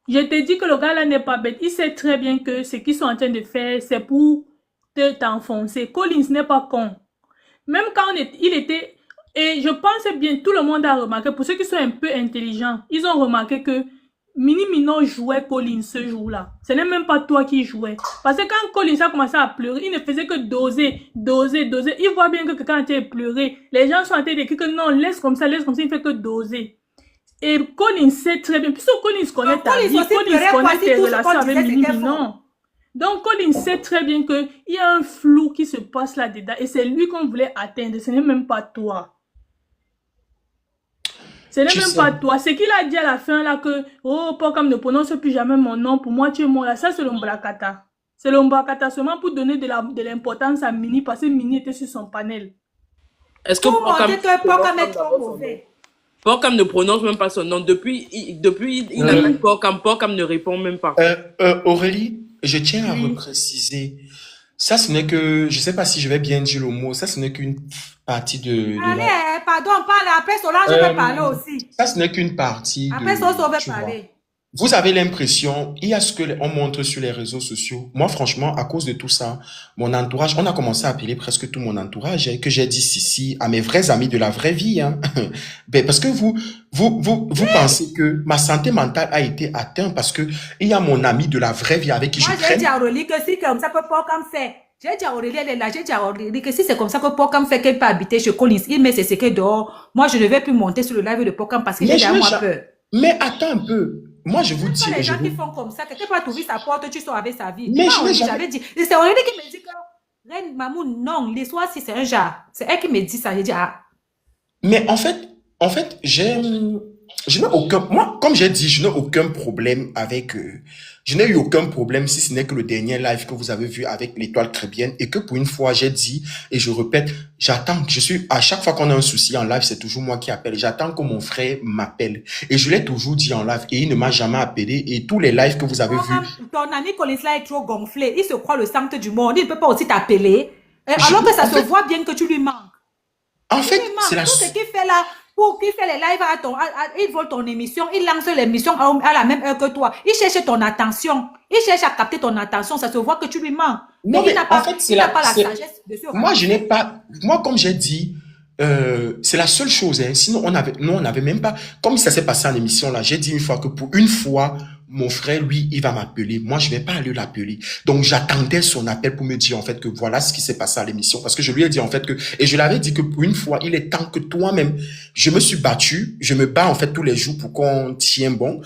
Je te dis que le gars là n'est pas bête. Il sait très bien que ce qu'ils sont en train de faire, c'est pour t'enfoncer. Collins n'est pas con. Même quand il était... Et je pense bien, tout le monde a remarqué, pour ceux qui sont un peu intelligents, ils ont remarqué que Mini Mino jouait Collins ce jour-là. Ce n'est même pas toi qui jouais. Parce que quand Collins a commencé à pleurer, il ne faisait que doser. Il voit bien que quand il a pleuré, les gens sont en train de dire que non, laisse comme ça, il ne fait que doser. Et Collins sait très bien, puisque Collins connaît ta vie, Collins connaît tes relations avec Mini Mino. Donc, Colin sait très bien qu'il y a un flou qui se passe là-dedans et c'est lui qu'on voulait atteindre. Ce n'est même pas toi. Ce n'est Tu même sais, pas toi. Ce qu'il a dit à la fin là que, oh, Pokam ne prononce plus jamais mon nom, pour moi tu es mort là, ça c'est l'Ombrakata. C'est l'Ombrakata seulement pour donner de l'importance à Mini parce que Mini était sur son panel. Est-ce que Pour montrer que Pokam est trop mauvais. Pokam ne prononce même pas son nom. Depuis il appelle Pokam ne répond même pas. Aurélie, je tiens à Oui. repréciser. Ça, ce n'est que, je sais pas si je vais bien dire le mot, ça, ce n'est qu'une partie de Allez, la... pardon, parle. Après Solange va parler Euh, aussi. ça, ce n'est qu'une partie Après Soso va tu vois. parler. Vous avez l'impression, il y a ce que on montre sur les réseaux sociaux. Moi, franchement, à cause de tout ça, mon entourage, on a commencé à appeler presque tout mon entourage, hein, que j'ai dit si, à mes vrais amis de la vraie vie, hein. Ben, parce que vous pensez que ma santé mentale a été atteinte parce que il y a mon ami de la vraie vie avec qui Moi, je j'ai dit traîne. à Aurélie que si comme ça que Pokam fait. J'ai dit à Aurélie, elle est là. J'ai dit à Aurélie que si c'est comme ça que Pokam fait qu'elle peut habiter chez Collins, il met ses séquelles dehors. Moi, je ne vais plus monter sur le live de Pokam parce que Mais j'ai je n'ai moi jamais, peur. mais attends un peu. Moi, je vous Pas dis, les et je gens qui vous, font comme ça, quelqu'un peut t'ouvrir sa porte, tu sors avec sa vie. mais Moi, je n'ai Aurélie, jamais, j'avais dit. Et c'est Aurélie qui me dit que Reine Mamou, non, l'histoire, si c'est un genre. C'est elle qui me dit ça. J'ai dit, ah. mais en fait, je n'ai aucun, moi, comme j'ai dit, je n'ai aucun problème avec, je n'ai eu aucun problème si ce n'est que le dernier live que vous avez vu avec l'étoile crébienne et que pour une fois, j'ai dit, et je répète, j'attends, à chaque fois qu'on a un souci en live, c'est toujours moi qui appelle. J'attends que mon frère m'appelle. Et je l'ai toujours dit en live et il ne m'a jamais appelé et tous les lives que vous avez vus, Ton ami Collins là est trop gonflé. Il se croit le centre du monde. Il ne peut pas aussi t'appeler. je, Alors que ça en se fait, voit bien que tu lui manques. en Tu fait, lui c'est manques. la, Tout ce qu'il fait là, pour qu'il fait les lives à ton, il vole ton émission, il lance l'émission à la même heure que toi. Il cherche ton attention. Il cherche à capter ton attention. Ça se voit que tu lui manques. Mais non, il n'a mais en pas, fait, il n'a pas la sagesse de se moi, je n'ai ramasser. pas, moi, comme j'ai dit, c'est la seule chose, hein. Sinon, on n'avait même pas, comme ça s'est passé en émission là, j'ai dit une fois que pour une fois, mon frère, lui, il va m'appeler. Moi, je vais pas aller l'appeler. Donc, j'attendais son appel pour me dire, en fait, que voilà ce qui s'est passé à l'émission. Parce que je lui ai dit, en fait, et je l'avais dit que pour une fois, il est temps que toi-même, je me suis battu, je me bats, en fait, tous les jours pour qu'on tienne bon.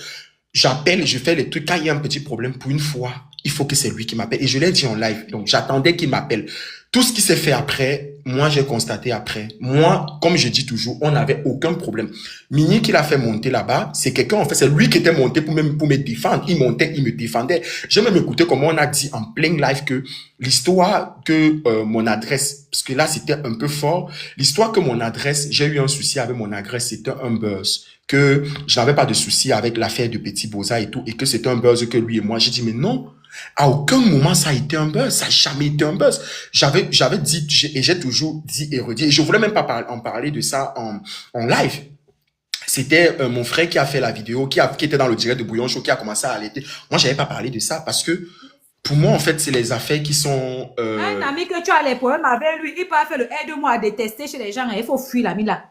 J'appelle, je fais les trucs. Quand il y a un petit problème, pour une fois, il faut que c'est lui qui m'appelle. Et je l'ai dit en live. Donc, j'attendais qu'il m'appelle. Tout ce qui s'est fait après, moi, j'ai constaté après. Moi, comme je dis toujours, on n'avait aucun problème. Mini qui l'a fait monter là-bas, c'est quelqu'un, en fait, c'est lui qui était monté pour me défendre. Il montait, il me défendait. J'ai même écouté comment on a dit en plein live que l'histoire que mon adresse, parce que là, c'était un peu fort, l'histoire que mon adresse, j'ai eu un souci avec mon adresse, c'était un buzz. Que je n'avais pas de souci avec l'affaire de Petit Boza et tout, et que c'était un buzz que lui et moi. J'ai dit, mais non. À aucun moment ça a été un buzz, ça n'a jamais été un buzz. J'avais dit, et j'ai toujours dit et redit, et je voulais même pas en parler de ça en live. C'était mon frère qui a fait la vidéo, qui était dans le direct de Bouillon Show, qui a commencé à allaiter. Moi, j'avais pas parlé de ça parce que pour moi, en fait, c'est les affaires qui sont... Un ami que tu as les problèmes avec lui, il peut faire le aide-moi à détester chez les gens. Il faut fuir l'ami là.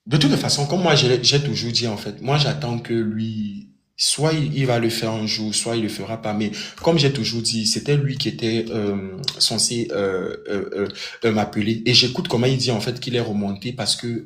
De toute façon, comme moi, j'ai toujours dit, en fait, moi, j'attends que lui... Soit il va le faire un jour, soit il le fera pas. Mais comme j'ai toujours dit, c'était lui qui était censé m'appeler. Et j'écoute comment il dit en fait qu'il est remonté parce que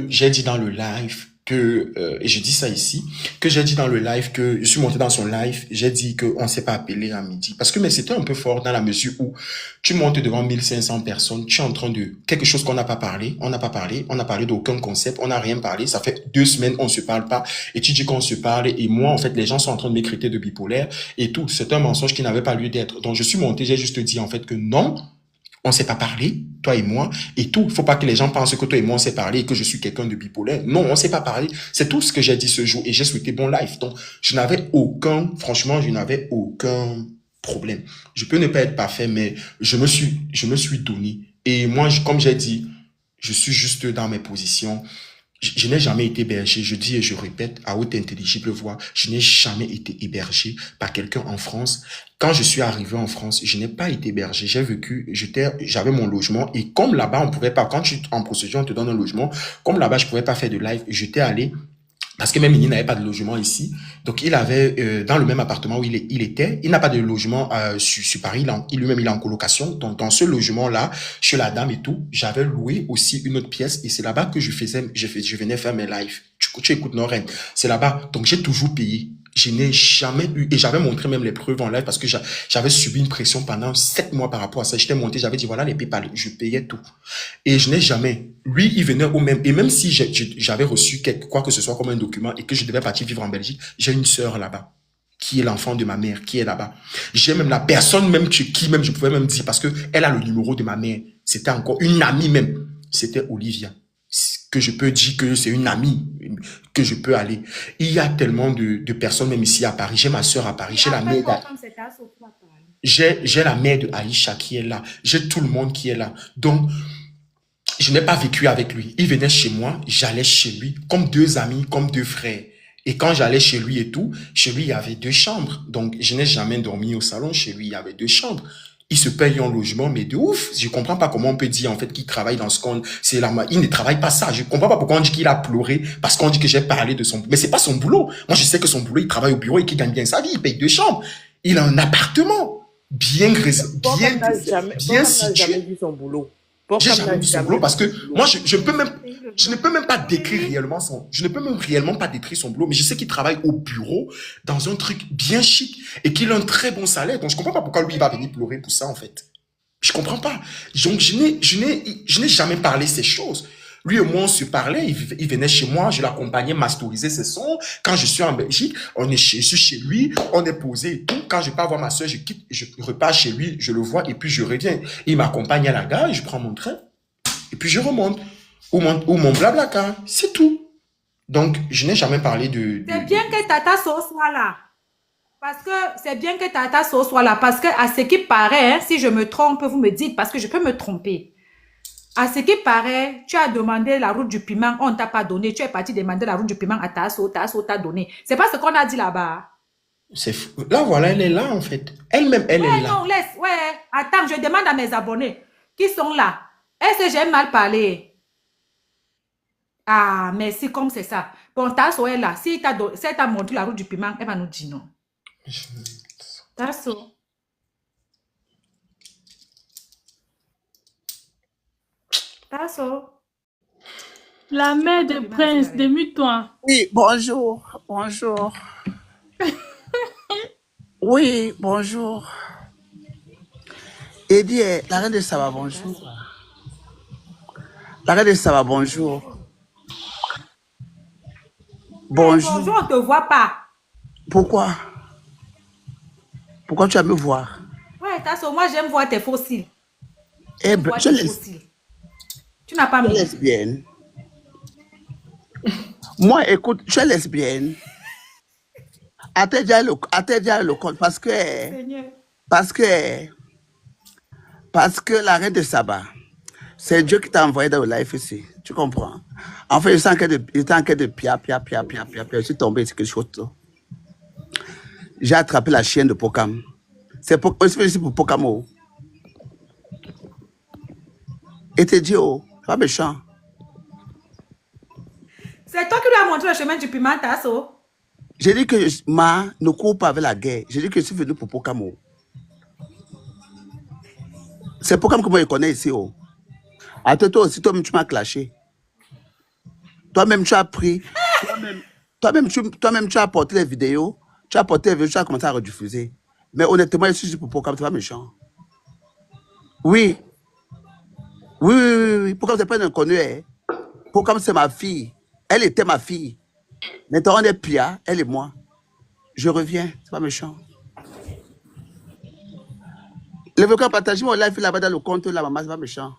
j'ai dit dans le live que et je dis ça ici, que j'ai dit dans le live que je suis monté dans son live, j'ai dit que on s'est pas appelé à midi parce que mais c'était un peu fort dans la mesure où tu montes devant 1500 personnes, tu es en train de quelque chose qu'on n'a pas parlé, on n'a parlé d'aucun concept, on n'a rien parlé, ça fait 2 semaines on se parle pas et tu dis qu'on se parle et moi en fait les gens sont en train de m'écrire de bipolaire et tout, c'est un mensonge qui n'avait pas lieu d'être. Donc je suis monté, j'ai juste dit en fait que non, on s'est pas parlé, toi et moi, et tout. Il faut pas que les gens pensent que toi et moi on s'est parlé et que je suis quelqu'un de bipolaire. Non, on s'est pas parlé. C'est tout ce que j'ai dit ce jour et j'ai souhaité bon live. Donc, franchement, je n'avais aucun problème. Je peux ne pas être parfait, mais je me suis donné. Et moi, comme j'ai dit, je suis juste dans mes positions. Je n'ai jamais été hébergé, je dis et je répète à haute intelligible voix, je n'ai jamais été hébergé par quelqu'un en France. Quand je suis arrivé en France, je n'ai pas été hébergé, j'ai vécu, j'avais mon logement et comme là-bas on pouvait pas, quand tu es en procédure on te donne un logement, comme là-bas je pouvais pas faire de live, j'étais allé parce que même il n'avait pas de logement ici. Donc, il avait, dans le même appartement où il était, il n'a pas de logement sur Paris. Lui-même, il est en colocation. Donc, dans ce logement-là, chez la dame et tout, j'avais loué aussi une autre pièce. Et c'est là-bas que je venais faire mes lives. Tu écoutes Norène. C'est là-bas. Donc, j'ai toujours payé. Je n'ai jamais eu, et j'avais montré même les preuves en live parce que j'avais subi une pression pendant 7 mois par rapport à ça. J'étais monté, j'avais dit voilà les PayPal, je payais tout. Et je n'ai jamais, lui, il venait au même, et même si j'avais reçu quoi que ce soit comme un document et que je devais partir vivre en Belgique, j'ai une sœur là-bas, qui est l'enfant de ma mère, qui est là-bas. J'ai même la personne même qui même je pouvais même dire, parce que elle a le numéro de ma mère. C'était encore une amie même. C'était Olivia. Que je peux dire que c'est une amie, que je peux aller. Il y a tellement de personnes même ici à Paris. J'ai ma sœur à Paris. J'ai la mère j'ai la mère de Aïcha qui est là. J'ai tout le monde qui est là. Donc, je n'ai pas vécu avec lui. Il venait chez moi, j'allais chez lui, comme deux amis, comme deux frères. Et quand j'allais chez lui et tout, chez lui, il y avait 2 chambres. Donc, je n'ai jamais dormi au salon. Chez lui, il y avait 2 chambres. Il se paye un logement, mais de ouf. Je comprends pas comment on peut dire, en fait, qu'il travaille dans ce qu'on, il ne travaille pas ça. Je comprends pas pourquoi on dit qu'il a pleuré, parce qu'on dit que j'ai parlé de son, mais c'est pas son boulot. Moi, je sais que son boulot, il travaille au bureau et qu'il gagne bien sa vie. Il paye 2 chambres. Il a un appartement. Bien Jamais situé. dit son boulot. J'ai jamais vu son boulot parce que moi, je ne peux même pas décrire réellement je ne peux même réellement pas décrire son boulot, mais je sais qu'il travaille au bureau dans un truc bien chic et qu'il a un très bon salaire. Donc, je comprends pas pourquoi lui, il va venir pleurer pour ça, en fait. Je comprends pas. Donc, je n'ai jamais parlé ces choses. Lui et moi, on se parlait, il venait chez moi, je l'accompagnais masteriser ses sons. Quand je suis en Belgique, je suis chez lui, on est posé et tout. Quand je pars voir ma soeur, je repars chez lui, je le vois et puis je reviens. Il m'accompagne à la gare, je prends mon train et puis je remonte. Ou mon blablacar, c'est tout. Donc, je n'ai jamais parlé C'est bien que Tata So soit là. Parce que c'est bien que Tata So soit là. Parce que à ce qui paraît, hein, si je me trompe, vous me dites, parce que je peux me tromper. À ce qui paraît, tu as demandé la route du piment, on ne t'a pas donné. Tu es parti demander la route du piment à Tasso t'a donné. C'est pas ce qu'on a dit là-bas. C'est fou. Là, voilà, elle est là, en fait. Elle-même, elle est là. Non, laisse. Ouais, attends, je demande à mes abonnés qui sont là. Est-ce que j'ai mal parlé? Ah, merci, comme c'est ça. Bon, Tasso est là. Si elle t'a montré la route du piment, elle va nous dire non. Tasso. Tasso. La mère de Prince, démute-toi. Oui, bonjour, bonjour. Oui, bonjour. Eddie, la reine de Saba, bonjour. La reine de Saba, bonjour. Bonjour. Bonjour, on ne te voit pas. Pourquoi? Pourquoi tu vas me voir? Ouais, Tasso, moi j'aime voir tes fossiles. Eh J'aime ben, voir tes fossiles. Tu n'as pas tu es mis. lesbienne. Moi, écoute, je suis lesbienne. Attends déjà le compte parce que Seigneur. la reine de Saba, c'est Dieu qui t'a envoyé dans le live ici. Tu comprends? En fait, j'étais en quête de pia. Je suis tombé sur quelque chose. J'ai attrapé la chienne de Pokam. C'est ici pour Pokamo. Et t'es dit, oh, c'est pas méchant. C'est toi qui lui as montré le chemin du piment, Tasso. J'ai dit que ne cours pas avec la guerre. J'ai dit que je suis venu pour Pokamo. C'est Pokam que moi je connais ici, oh. Attends, toi aussi, toi-même, tu m'as clashé. Toi-même, tu as pris. Toi-même, tu as apporté les vidéos. Tu as commencé à rediffuser. Mais honnêtement, je suis pour Pokam, c'est pas méchant. Oui. Pokam, c'est pas un inconnu. Hein. Pokam, c'est ma fille. Elle était ma fille. Maintenant, on est pia, elle et moi. Je reviens, c'est pas méchant. Les vocal partagez mon live là-bas dans le compte de la maman, c'est pas méchant.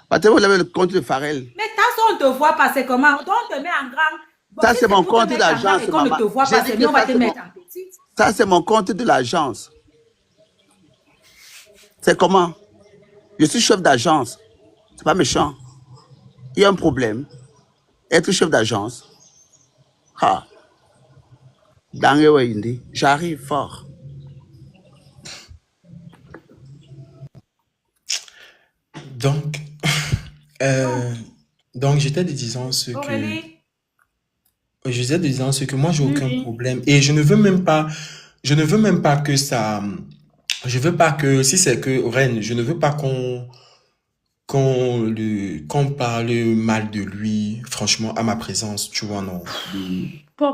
Partagez le compte de Pharrell. Mais Tasso, on ne te voit pas, c'est comment? On te met en grand. Bon, Ça, si c'est mon pour te compte mettre en grand d'agence, et qu'on ne maman. te voit J'ai pas, dit c'est que mieux, on va ça, te c'est mettre en petit. Ça, c'est mon compte de l'agence. C'est comment? Je suis chef d'agence. C'est pas méchant. Il y a un problème. Être chef d'agence. Ah. J'arrive fort. Donc j'étais disant ce que... Aurélie? Je disais disant ce que moi, j'ai aucun Oui. problème. Et je ne veux même pas que ça... Je veux pas que... Si c'est que, Reine, je ne veux pas qu'on parle mal de lui, franchement, à ma présence, tu vois, non.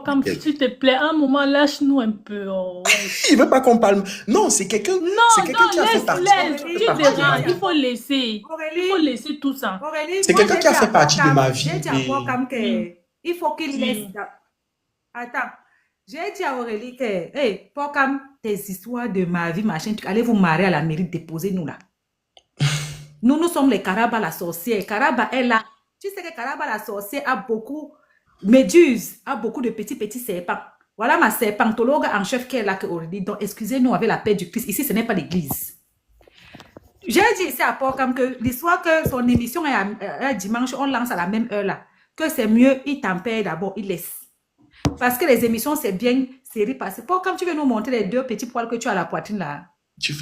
Comme Quel- s'il te plaît, un moment, lâche-nous un peu. Oh, ouais. Il veut pas qu'on parle. Non, c'est quelqu'un Non, qui a fait laisse, partie. laisse. Aurélie, Tu moi, je déranges. dis Il à faut laisser. Il faut Aurélie, laisser tout ça. Aurélie, C'est moi, quelqu'un j'ai qui a dit à fait partie de ma j'ai vie. dit à Pocam que Oui, il faut qu'il laisse. oui. Attends, j'ai dit à Aurélie que, hey, Pocam, tes histoires de ma vie, machin, allez vous marier à la mairie, déposez-nous là. Nous sommes les Karaba la sorcière. Karaba est là. Tu sais que Karaba la sorcière a beaucoup, Méduse a beaucoup de petits serpents. Voilà ma serpentologue en chef qui est là que Aurélie. Donc, excusez-nous avec la paix du Christ. Ici, ce n'est pas l'église. J'ai dit ici à Pocam que l'histoire que son émission est à dimanche, on lance à la même heure là. Que c'est mieux, il tempère d'abord, il laisse. Parce que les émissions, c'est bien série passée. Pocam, tu veux nous montrer les 2 petits poils que tu as à la poitrine là. Tu-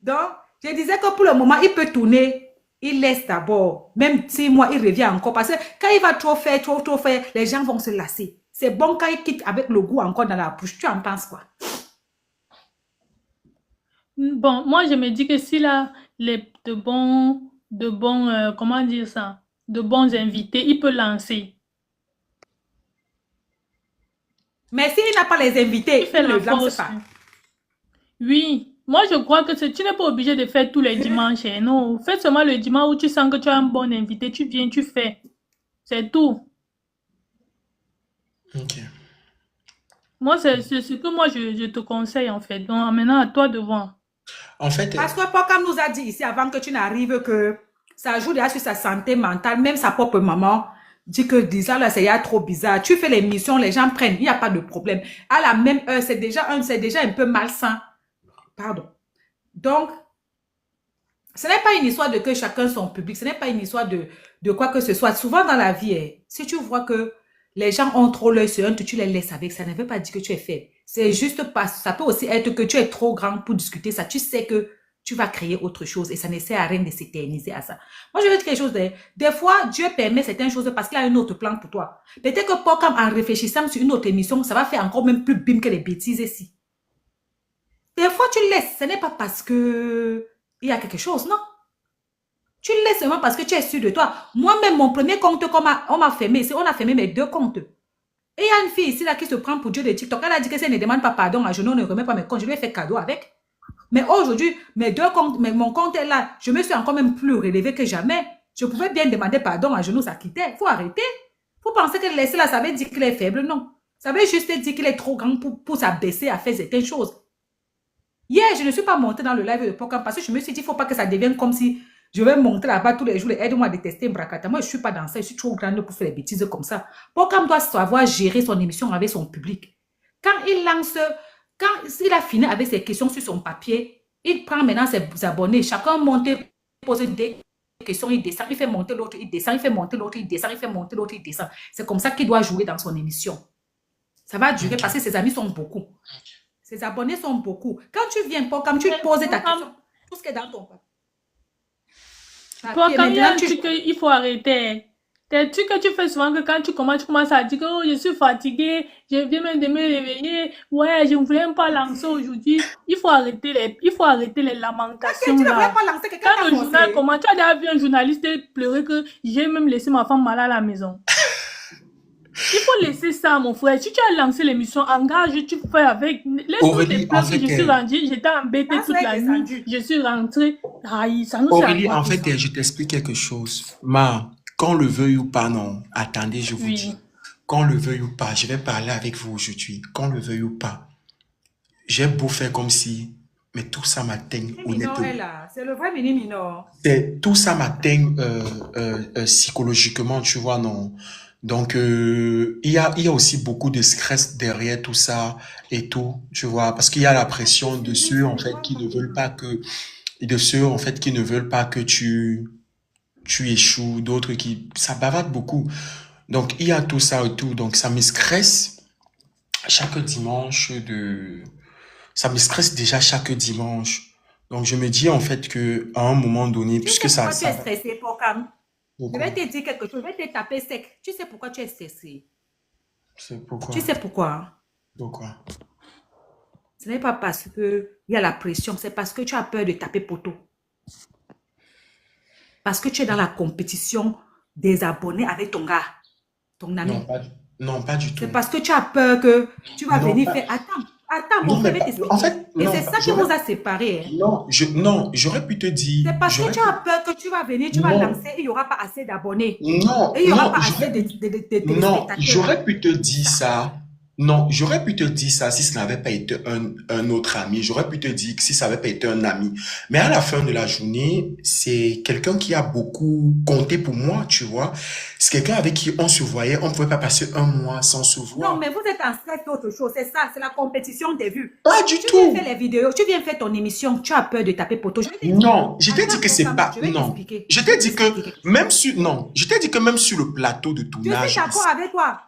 Donc, je disais que pour le moment, il peut tourner. Il laisse d'abord. Même 6 mois, il revient encore. Parce que quand il va trop faire, les gens vont se lasser. C'est bon quand il quitte avec le goût encore dans la bouche. Tu en penses quoi? Bon, moi, je me dis que s'il a de bons, comment dire ça, de bons invités, il peut lancer. Mais s'il n'a pas les Il invités, fait il ne la lance force. pas. Oui, moi, je crois que tu n'es pas obligé de faire tous les dimanches. Hein. Non, fais seulement le dimanche où tu sens que tu as un bon invité. Tu viens, tu fais. C'est tout. Ok. Moi, c'est ce que moi, je te conseille, en fait. Donc, maintenant, à toi de voir. En fait, Parce que Pocam nous a dit ici avant que tu n'arrives que ça joue déjà sur sa santé mentale. Même sa propre maman dit que déjà là, c'est trop bizarre. Tu fais l'émission, les gens prennent, il n'y a pas de problème. À la même heure, c'est déjà un peu malsain. Pardon. Donc, ce n'est pas une histoire de que chacun son public. Ce n'est pas une histoire de quoi que ce soit. Souvent dans la vie, si tu vois que les gens ont trop l'œil sur un, tu les laisses avec. Ça ne veut pas dire que tu es faible. C'est juste pas. Ça peut aussi être que tu es trop grand pour discuter ça. Tu sais que tu vas créer autre chose et ça ne sert à rien de s'éterniser à ça. Moi, je veux dire quelque chose. Des fois, Dieu permet certaines choses parce qu'il a un autre plan pour toi. Peut-être que Pocam, en réfléchissant sur une autre émission, ça va faire encore même plus bim que les bêtises ici. Des fois, tu laisses. Ce n'est pas parce que il y a quelque chose, non. Tu le laisses seulement parce que tu es sûr de toi. Moi-même, mon premier compte on m'a fermé, on a fermé mes 2 comptes. Et il y a une fille ici là qui se prend pour Dieu de TikTok. Elle a dit que si elle ne demande pas pardon à genoux, ne remet pas mes comptes. Je lui ai fait cadeau avec. Mais aujourd'hui, mes 2 comptes, mon compte est là. Je me suis encore même plus relevé que jamais. Je pouvais bien demander pardon à genoux, ça quittait. Il faut arrêter. Il faut penser que laisser là, ça veut dire qu'il est faible. Non. Ça veut juste dire qu'il est trop grand pour s'abaisser à faire certaines choses. Hier, je ne suis pas montée dans le live de Pocam parce que je me suis dit, il ne faut pas que ça devienne comme si je vais monter là-bas tous les jours et aide-moi à détester Mbrakata. Moi, je ne suis pas dans ça. Je suis trop grande pour faire des bêtises comme ça. Pocam doit savoir gérer son émission avec son public. Quand il a fini avec ses questions sur son papier, il prend maintenant ses abonnés. Chacun monte, pose des questions, il descend, il fait monter l'autre, il descend, il fait monter l'autre, il descend, il fait monter l'autre, il descend. C'est comme ça qu'il doit jouer dans son émission. Ça va durer parce que ses amis sont beaucoup. Ses abonnés sont beaucoup. Quand tu viens, Pocam, tu poses ta question. Tout ce qui est dans ton papier. Pocam, il y a un truc qu'il faut arrêter. Des trucs que tu fais souvent que quand tu commences à dire que oh, je suis fatiguée, je viens même de me réveiller, ouais, je ne voulais même pas lancer aujourd'hui. Il faut arrêter les lamentations. Tu ne là. voulais pas lancer quelqu'un Quand le journal commence, tu as déjà vu un journaliste pleurer que j'ai même laissé ma femme malade à la maison. Il faut laisser ça, mon frère. Si tu as lancé l'émission, engage, tu fais avec. Aurélie, en fait, je suis rendue, j'étais embêtée toute la nuit. Je suis rentrée. Aïe, ça nous Aurélie, en fait, je t'explique quelque chose. Qu'on le veuille ou pas, non. Attendez, je vous dis. Qu'on le veuille ou pas, je vais parler avec vous aujourd'hui. Qu'on le veuille ou pas. J'ai beau faire comme si, mais tout ça m'atteint honnêtement. C'est le vrai mini minor. Tout ça m'atteint psychologiquement, tu vois, non. Donc, il y a aussi beaucoup de stress derrière tout ça et tout, tu vois, parce qu'il y a la pression de ceux, en fait, qui ne veulent pas que tu échoues, d'autres ça bavarde beaucoup. Donc, il y a tout ça et tout. Donc, ça me stresse chaque dimanche ça me stresse déjà chaque dimanche. Donc, je me dis, en fait, qu'à un moment donné, puisque ça... Tu es stressé, Pocam. Je vais te dire quelque chose, je vais te taper sec. Tu sais pourquoi tu es stressé? C'est pourquoi? Tu sais pourquoi? Pourquoi? Ce n'est pas parce qu'il y a la pression, c'est parce que tu as peur de taper poteau. Parce que tu es dans la compétition des abonnés avec ton gars, ton ami. Non, pas du tout. C'est parce que tu as peur que tu vas Non, venir pas- faire... Attends, Non, mon mais frère va pas- t'expliquer. en fait, Et non, c'est ça qui j'aurais- vous a séparés. Hein. non, j'aurais pu te dire. C'est parce que j'aurais tu as pu- peur que tu vas venir, tu vas Non. lancer et il n'y aura pas assez d'abonnés. Non, Et il n'y aura non, pas assez j'aurais de Non, téléspectateurs. j'aurais pu te dire ça. Non, j'aurais pu te dire ça si ce n'avait pas été un autre ami. J'aurais pu te dire que si ça n'avait pas été un ami. Mais à la fin de la journée, c'est quelqu'un qui a beaucoup compté pour moi, tu vois. C'est quelqu'un avec qui on se voyait, on ne pouvait pas passer un mois sans se voir. Non, mais vous êtes en stress d'autre chose. C'est ça, c'est la compétition des vues. Pas du Tu tout. viens faire les vidéos, tu viens faire ton émission, tu as peur de taper poteau. Je vais t'expliquer. Non, je t'ai dit que c'est Attends, pas. je vais Non, t'expliquer. je t'ai dit que même sur. Non, je t'ai dit que même sur le plateau de Je suis tournage. d'accord avec toi.